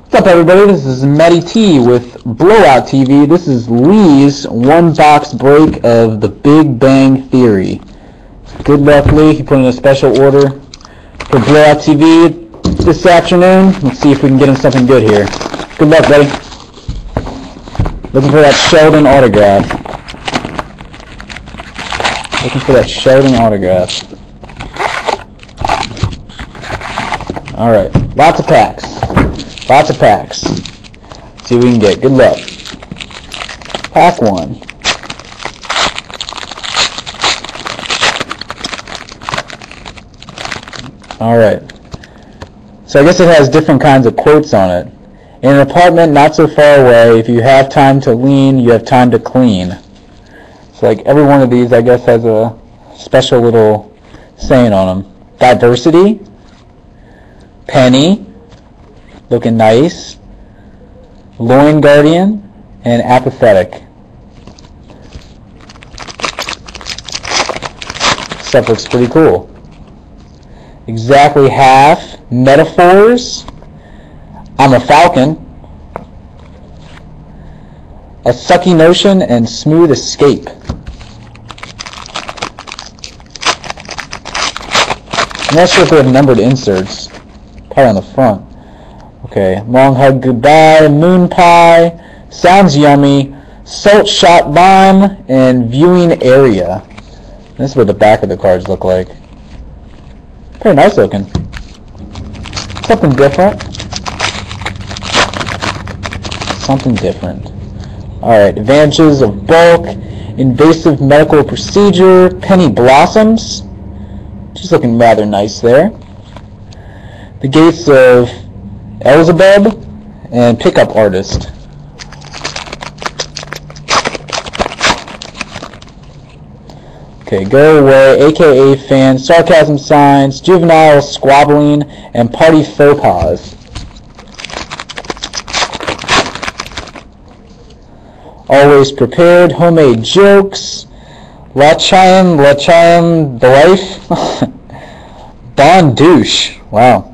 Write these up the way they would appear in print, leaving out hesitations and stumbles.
What's up, everybody? This is Matty T with Blowout TV. This is Lee's one-box break of The Big Bang Theory. Good luck, Lee. He put in a special order for Blowout TV this afternoon. Let's see if we can get him something good here. Good luck, buddy. Looking for that Sheldon autograph. Looking for that Sheldon autograph. Alright, lots of packs. Lots of packs. See what we can get. Good luck. Pack 1. Alright. So I guess it has different kinds of quotes on it. In an apartment not so far away, if you have time to lean, you have time to clean. So like every one of these I guess has a special little saying on them. Diversity. Penny. Looking nice. Loin Guardian. And apathetic. Stuff looks pretty cool. Exactly half. Metaphors. I'm a falcon. A sucky notion and smooth escape. I'm not sure if we have numbered inserts. Probably on the front. Okay, long hug goodbye, moon pie, sounds yummy, salt shot bomb, and viewing area. This is what the back of the cards look like. Pretty nice looking. Something different. Something different. Alright, advantages of bulk, invasive medical procedure, penny blossoms. She's looking rather nice there. The gates of Elzebub and pickup artist. Okay, go away, aka fan, sarcasm signs, juvenile squabbling, and party faux pas. Always prepared, homemade jokes, La Chime, the life, Don Douche, wow.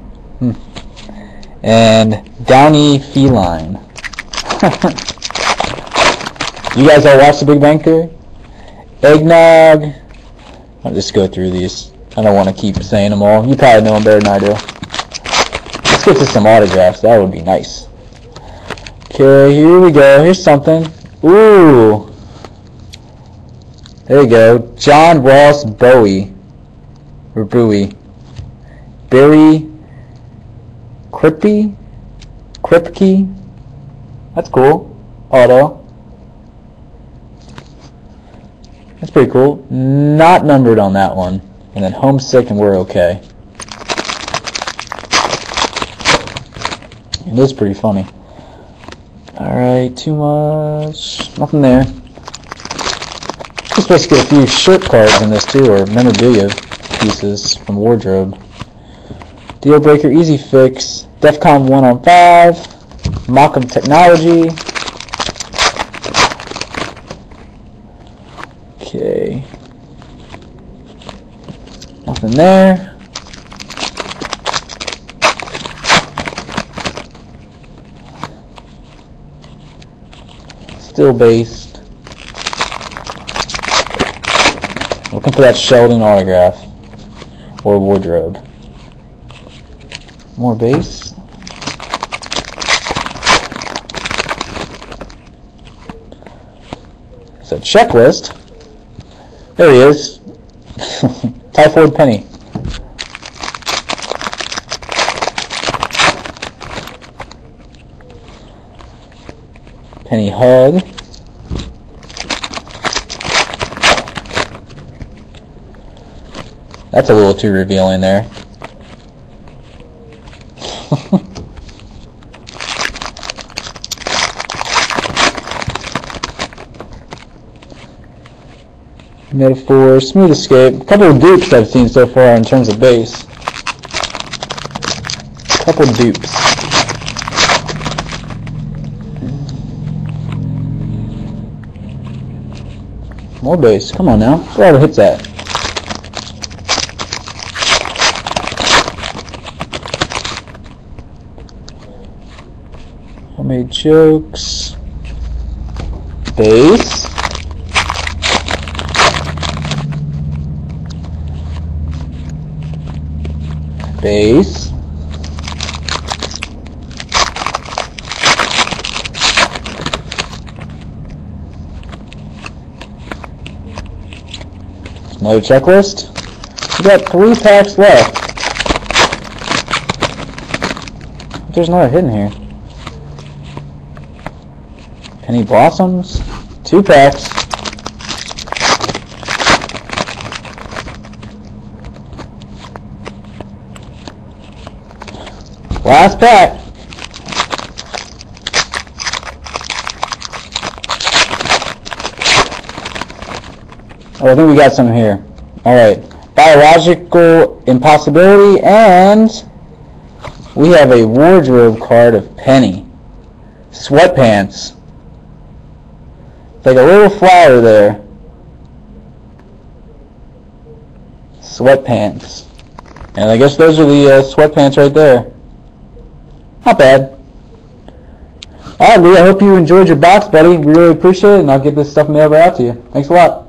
And Downy Feline. You guys all watch The Big Bang Theory? Eggnog. I'll just go through these. I don't want to keep saying them all. You probably know them better than I do. Let's get to some autographs. That would be nice. Okay, here we go. Here's something. Ooh. There you go. John Ross Bowie. Or Bowie. Barry Kripke. That's cool. Auto. That's pretty cool. Not numbered on that one. And then homesick and we're okay. It is pretty funny. Alright, too much. Nothing there. We're supposed to get a few shirt cards in this too, or memorabilia pieces from wardrobe. Deal breaker, easy fix. DEFCON 1 on 5. Mock-up technology. Okay. Nothing there. Still based. Looking for that Sheldon autograph. Or wardrobe. More base. It's a checklist. There he is. Typhoid Penny. Penny Hug. That's a little too revealing there. Metaphor, smooth escape. A couple of dupes I've seen so far in terms of base. A couple of dupes. More base. Come on now. Where all the hits at? Homemade jokes. Base. Base. Another checklist. We got 3 packs left. There's another hidden here. Penny Blossoms. 2 packs. Last pack. Oh, I think we got some here. Alright. Biological Impossibility, and we have a wardrobe card of Penny. Sweatpants. It's like a little flower there. Sweatpants. And I guess those are the sweatpants right there. Not bad. Alright, Lee, I hope you enjoyed your box, buddy. We really appreciate it, and I'll get this stuff mailed out to you. Thanks a lot.